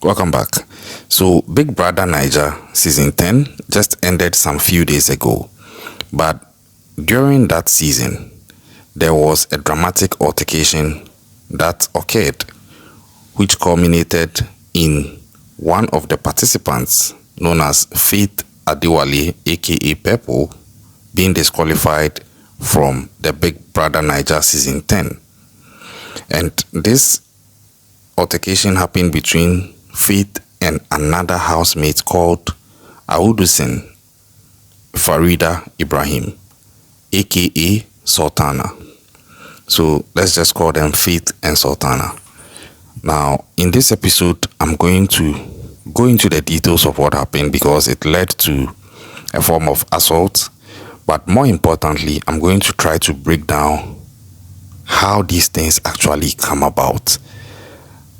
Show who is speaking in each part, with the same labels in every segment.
Speaker 1: Welcome back. So, Big Brother Naija season 10 just ended some few days ago. But during that season, there was a dramatic altercation that occurred, which culminated in one of the participants, known as Faith Adewale, aka Purple, being disqualified from the Big Brother Naija season 10. And this altercation happened between Faith and another housemate called Audusin Farida Ibrahim, aka Sultana. So let's just call them Faith and Sultana. Now, in this episode, I'm going to go into the details of what happened because it led to a form of assault. But more importantly, I'm going to try to break down how these things actually come about.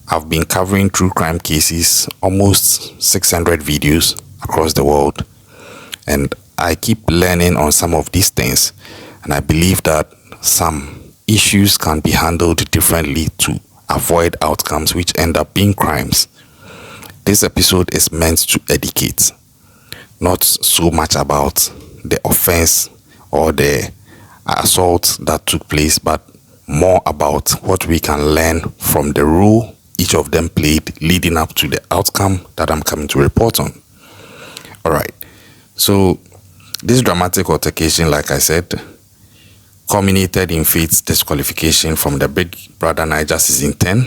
Speaker 1: I've been covering true crime cases, almost 600 videos across the world, and I keep learning on some of these things, and I believe that some issues can be handled differently to avoid outcomes which end up being crimes. This episode is meant to educate, not so much about the offense or the assault that took place, but more about what we can learn from the role each of them played leading up to the outcome that I'm coming to report on. All right. So this dramatic altercation, like I said, culminated in Faith's disqualification from the Big Brother Naija season 10,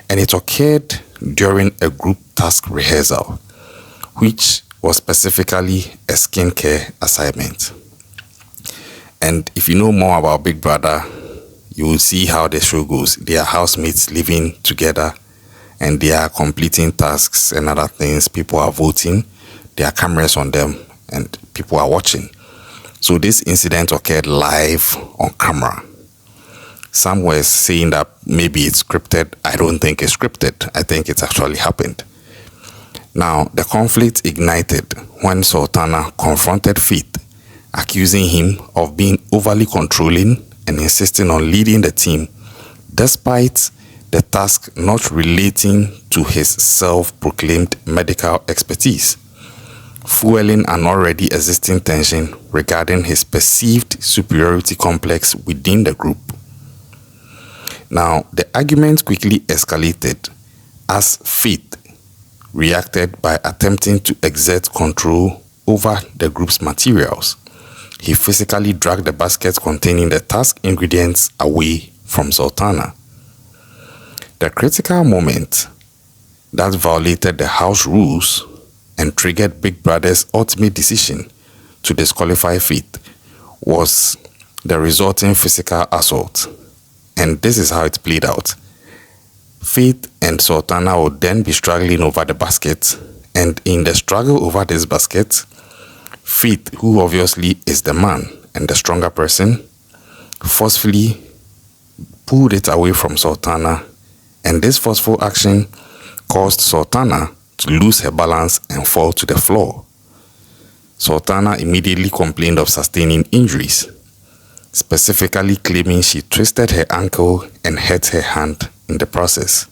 Speaker 1: and it occurred during a group task rehearsal, which was specifically a skincare assignment. And if you know more about Big Brother, you will see how the show goes. They are housemates living together and they are completing tasks and other things. People are voting. There are cameras on them and people are watching. So this incident occurred live on camera. Some were saying that maybe it's scripted. I don't think it's scripted. I think it's actually happened. Now, the conflict ignited when Sultana confronted Faith, accusing him of being overly controlling and insisting on leading the team, despite the task not relating to his self-proclaimed medical expertise, fueling an already existing tension regarding his perceived superiority complex within the group. Now, the argument quickly escalated as Faith reacted by attempting to exert control over the group's materials. He physically dragged the basket containing the task ingredients away from Sultana. The critical moment that violated the house rules and triggered Big Brother's ultimate decision to disqualify Faith was the resulting physical assault. And this is how it played out. Faith and Sultana would then be struggling over the basket, and in the struggle over this basket, Faith, who obviously is the man and the stronger person, forcefully pulled it away from Sultana, and this forceful action caused Sultana to lose her balance and fall to the floor. Sultana immediately complained of sustaining injuries, specifically claiming she twisted her ankle and hurt her hand in the process.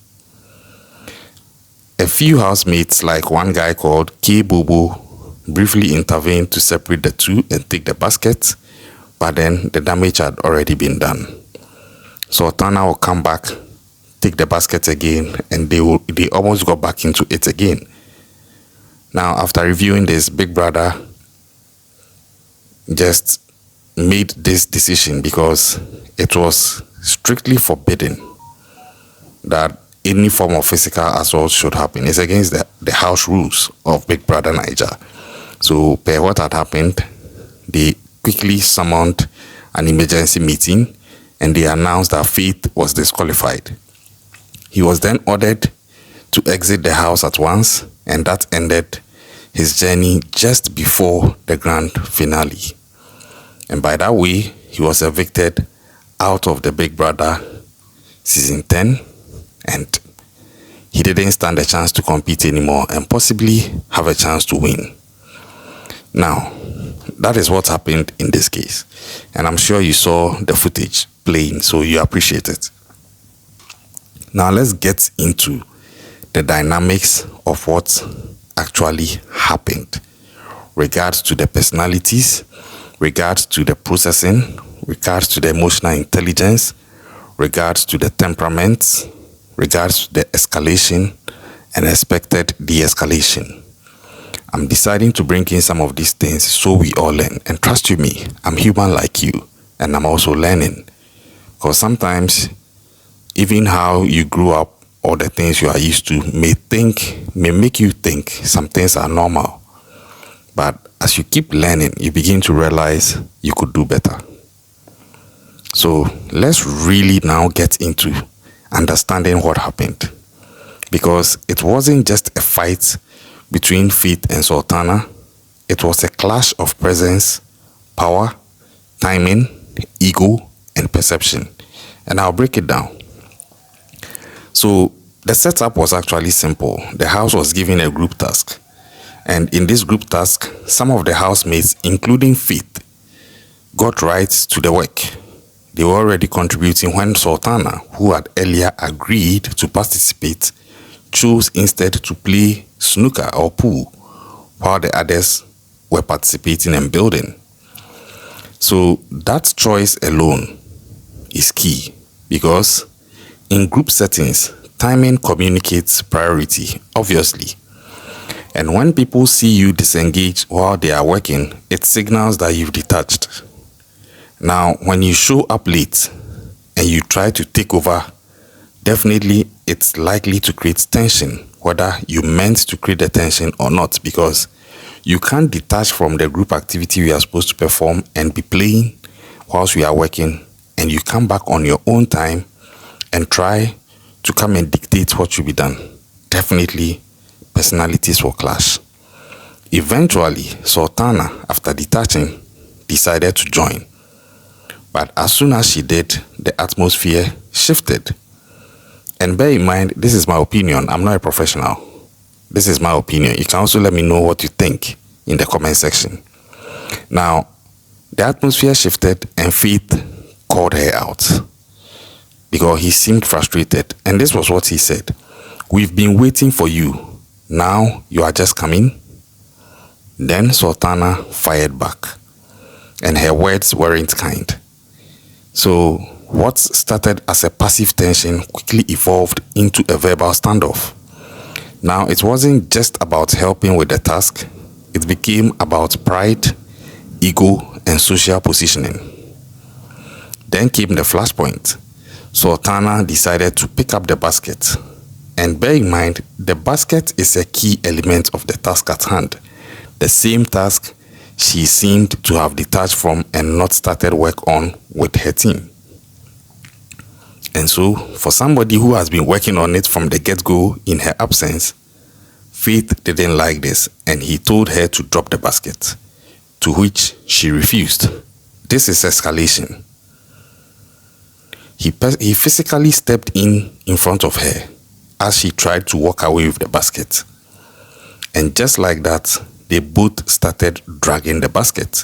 Speaker 1: A few housemates, like one guy called K Bobo, briefly intervened to separate the two and take the basket, but then the damage had already been done. Sultana will come back, take the basket again, and they almost got back into it again. Now, after reviewing this, Big Brother just made this decision because it was strictly forbidden that any form of physical assault should happen. It's against the house rules of Big Brother Naija. So, per what had happened, they quickly summoned an emergency meeting and they announced that Faith was disqualified. He was then ordered to exit the house at once, and that ended his journey just before the grand finale. And by that way, he was evicted out of the Big Brother season 10, and he didn't stand a chance to compete anymore and possibly have a chance to win. Now, that is what happened in this case. And I'm sure you saw the footage playing, so you appreciate it. Now, let's get into the dynamics of what actually happened, regards to the personalities, regards to the processing, regards to the emotional intelligence, regards to the temperaments, regards to the escalation and expected de-escalation. I'm deciding to bring in some of these things so we all learn. And trust you me, I'm human like you, and I'm also learning. Because sometimes, even how you grew up or the things you are used to may make you think some things are normal. But as you keep learning, you begin to realize you could do better. So let's really now get into understanding what happened. Because it wasn't just a fight between Faith and Sultana. It was a clash of presence, power, timing, ego, and perception. And I'll break it down. So the setup was actually simple. The house was given a group task. And in this group task, some of the housemates, including Faith, got rights to the work. They were already contributing when Sultana, who had earlier agreed to participate, chose instead to play snooker or pool, while the others were participating and building. So that choice alone is key, because in group settings, timing communicates priority, obviously. And when people see you disengage while they are working, it signals that you've detached. Now, when you show up late and you try to take over, definitely it's likely to create tension, whether you meant to create the tension or not, because you can't detach from the group activity we are supposed to perform and be playing whilst we are working, and you come back on your own time and try to come and dictate what should be done. Definitely, personalities will clash. Eventually, Sultana, after detaching, decided to join. But as soon as she did, the atmosphere shifted. And bear in mind, this is my opinion. I'm not a professional. This is my opinion. You can also let me know what you think in the comment section. Now, the atmosphere shifted and Faith called her out because he seemed frustrated. And this was what he said. "We've been waiting for you. Now you are just coming?" Then Sultana fired back, and her words weren't kind. So what started as a passive tension quickly evolved into a verbal standoff. Now, it wasn't just about helping with the task. It became about pride, ego, and social positioning. Then came the flashpoint. Sultana decided to pick up the basket. And bear in mind, the basket is a key element of the task at hand. The same task she seemed to have detached from and not started work on with her team. And so, for somebody who has been working on it from the get-go in her absence, Faith didn't like this, and he told her to drop the basket, to which she refused. This is escalation. He physically stepped in front of her as she tried to walk away with the basket. And just like that, they both started dragging the basket.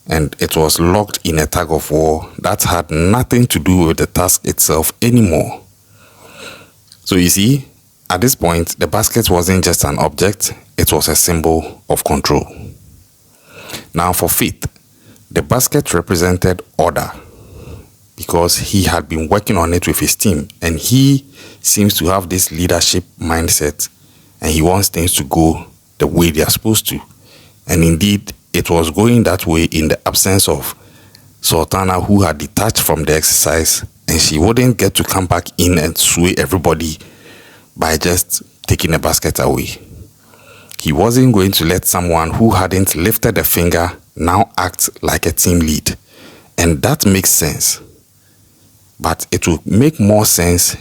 Speaker 1: And it was locked in a tug of war that had nothing to do with the task itself anymore. So you see, at this point, the basket wasn't just an object, it was a symbol of control. Now for Faith, the basket represented order, because he had been working on it with his team, and he seems to have this leadership mindset, and he wants things to go the way they are supposed to. And indeed, it was going that way in the absence of Sultana, who had detached from the exercise, and she wouldn't get to come back in and sway everybody by just taking a basket away. He wasn't going to let someone who hadn't lifted a finger now act like a team lead. And that makes sense. But it will make more sense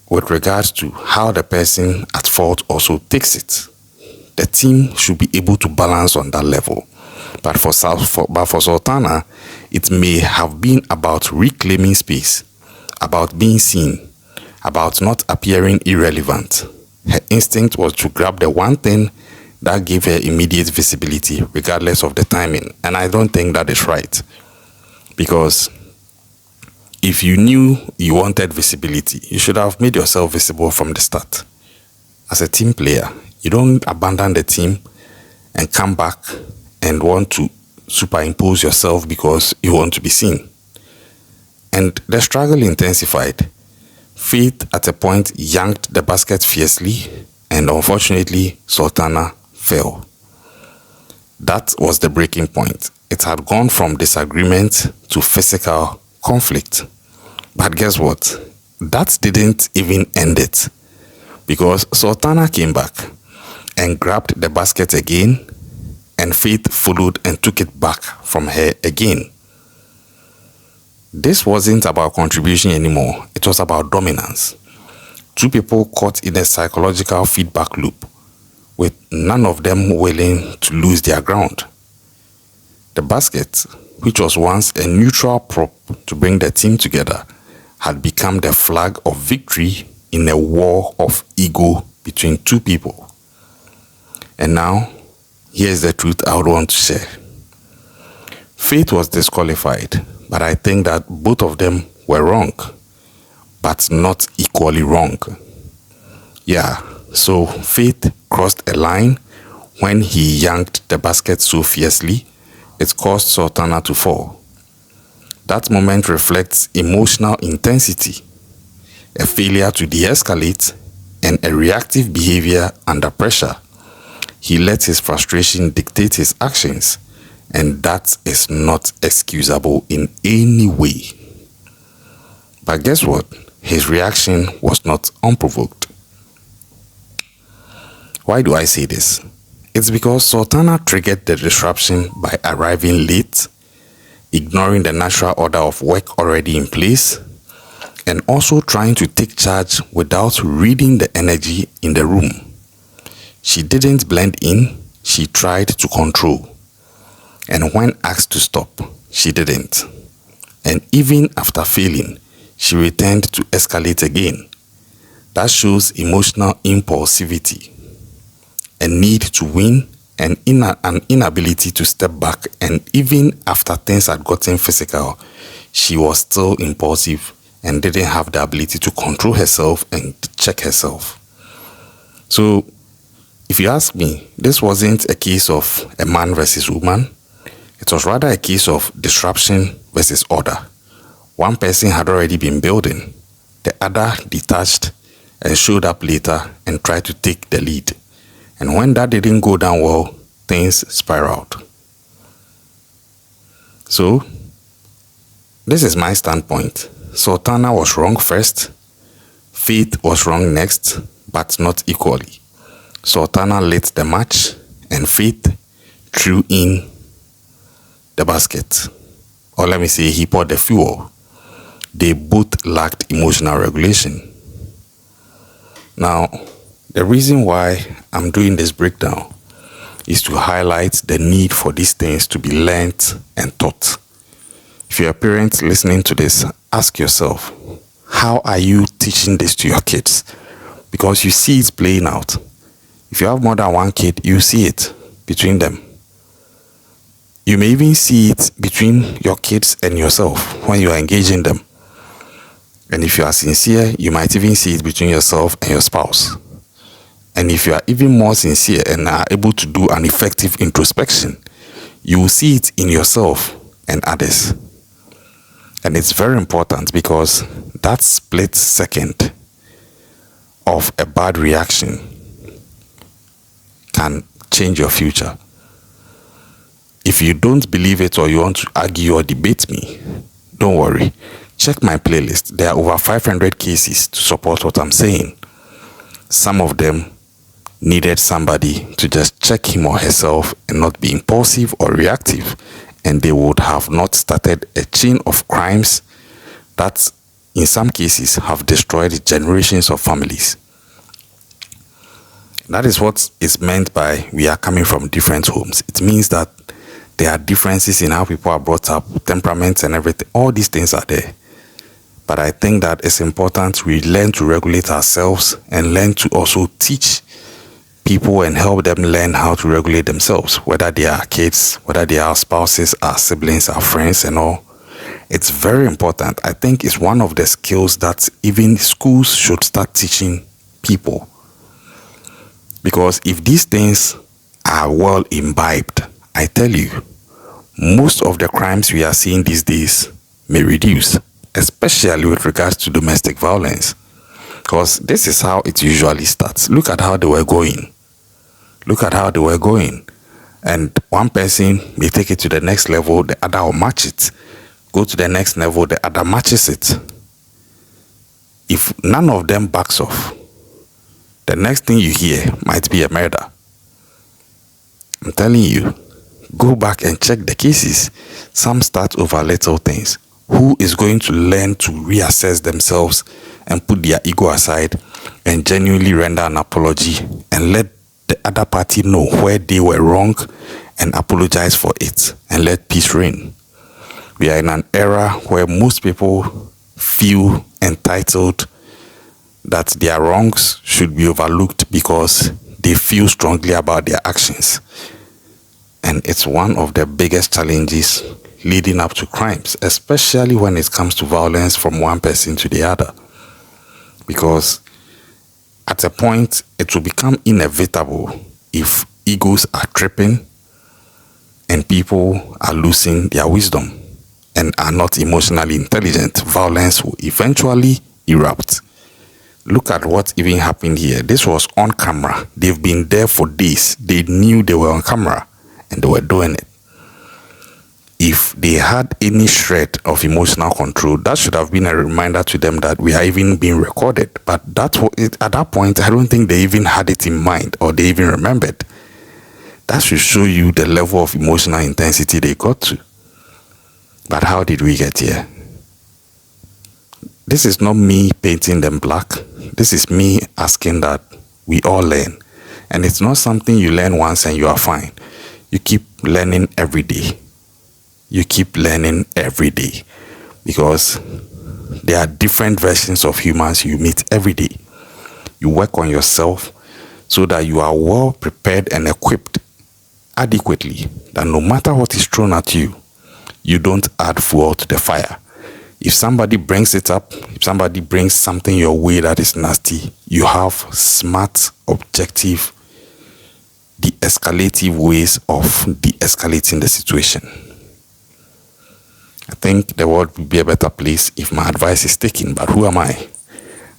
Speaker 1: with regards to how the person at fault also takes it. The team should be able to balance on that level. But for Sultana, it may have been about reclaiming space, about being seen, about not appearing irrelevant. Her instinct was to grab the one thing that gave her immediate visibility, regardless of the timing. And I don't think that is right. Because If you knew you wanted visibility, you should have made yourself visible from the start. As a team player, you don't abandon the team and come back and want to superimpose yourself because you want to be seen. And the struggle intensified. Faith at a point yanked the basket fiercely, and unfortunately, Sultana fell. That was the breaking point. It had gone from disagreement to physical conflict. But guess what? That didn't even end it, because Sultana came back and grabbed the basket again, and Faith followed and took it back from her again. This wasn't about contribution anymore. It was about dominance. Two people caught in a psychological feedback loop, with none of them willing to lose their ground. The basket, which was once a neutral prop to bring the team together, had become the flag of victory in a war of ego between two people. And now, here's the truth I would want to share. Faith was disqualified, but I think that both of them were wrong, but not equally wrong. Yeah, so Faith crossed a line when he yanked the basket so fiercely, it caused Sultana to fall. That moment reflects emotional intensity, a failure to de-escalate, and a reactive behavior under pressure. He let his frustration dictate his actions, and that is not excusable in any way. But guess what? His reaction was not unprovoked. Why do I say this? It's because Sultana triggered the disruption by arriving late, ignoring the natural order of work already in place, and also trying to take charge without reading the energy in the room. She didn't blend in, she tried to control. And when asked to stop, she didn't. And even after failing, she returned to escalate again. That shows emotional impulsivity, a need to win, and an inability to step back. And even after things had gotten physical, she was still impulsive and didn't have the ability to control herself and check herself. So, if you ask me, this wasn't a case of a man versus woman. It was rather a case of disruption versus order. One person had already been building. The other detached and showed up later and tried to take the lead. And when that didn't go down well, things spiraled. So, this is my standpoint. Sultana was wrong first. Faith was wrong next, but not equally. Sultana lit the match, and Faith threw in the basket. Or let me say, he poured the fuel. They both lacked emotional regulation. Now, the reason why I'm doing this breakdown is to highlight the need for these things to be learnt and taught. If you're a parent listening to this, ask yourself, how are you teaching this to your kids? Because you see it playing out. If you have more than one kid, you see it between them. You may even see it between your kids and yourself when you are engaging them. And if you are sincere, you might even see it between yourself and your spouse. And if you are even more sincere and are able to do an effective introspection, you will see it in yourself and others. And it's very important because that split second of a bad reaction can change your future. If you don't believe it or you want to argue or debate me, don't worry. Check my playlist. There are over 500 cases to support what I'm saying. Some of them needed somebody to just check him or herself and not be impulsive or reactive, and they would have not started a chain of crimes that in some cases have destroyed generations of families. That is what is meant by we are coming from different homes. It means that there are differences in how people are brought up, temperaments and everything. All these things are there. But I think that it's important we learn to regulate ourselves and learn to also teach people and help them learn how to regulate themselves, whether they are kids, whether they are spouses, our siblings, our friends and all. It's very important. I think it's one of the skills that even schools should start teaching people. Because if these things are well imbibed, I tell you, most of the crimes we are seeing these days may reduce, especially with regards to domestic violence. Because this is how it usually starts. Look at how they were going. Look at how they were going. And one person may take it to the next level, the other will match it. Go to the next level, the other matches it. If none of them backs off, the next thing you hear might be a murder. I'm telling you, go back and check the cases. Some start over little things. Who is going to learn to reassess themselves and put their ego aside and genuinely render an apology and let the other party know where they were wrong and apologize for it and let peace reign? We are in an era where most people feel entitled that their wrongs should be overlooked because they feel strongly about their actions. And it's one of the biggest challenges leading up to crimes, especially when it comes to violence from one person to the other. Because at a point, it will become inevitable if egos are tripping and people are losing their wisdom and are not emotionally intelligent. Violence will eventually erupt. Look at what even happened here. This was on camera. They've been there for days. They knew they were on camera and they were doing it. If they had any shred of emotional control, that should have been a reminder to them that we are even being recorded. But at that point, I don't think they even had it in mind or they even remembered. That should show you the level of emotional intensity they got to. But how did we get here? This is not me painting them black. This is me asking that we all learn. And it's not something you learn once and you are fine. You keep learning every day. You keep learning every day. Because there are different versions of humans you meet every day. You work on yourself so that you are well prepared and equipped adequately, that no matter what is thrown at you, you don't add fuel to the fire. If somebody brings it up, if somebody brings something your way that is nasty, you have smart, objective, de-escalative ways of de-escalating the situation. I think the world would be a better place if my advice is taken, but who am I?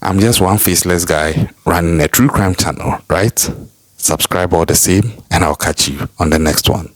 Speaker 1: I'm just one faceless guy running a true crime channel, right? Subscribe all the same, and I'll catch you on the next one.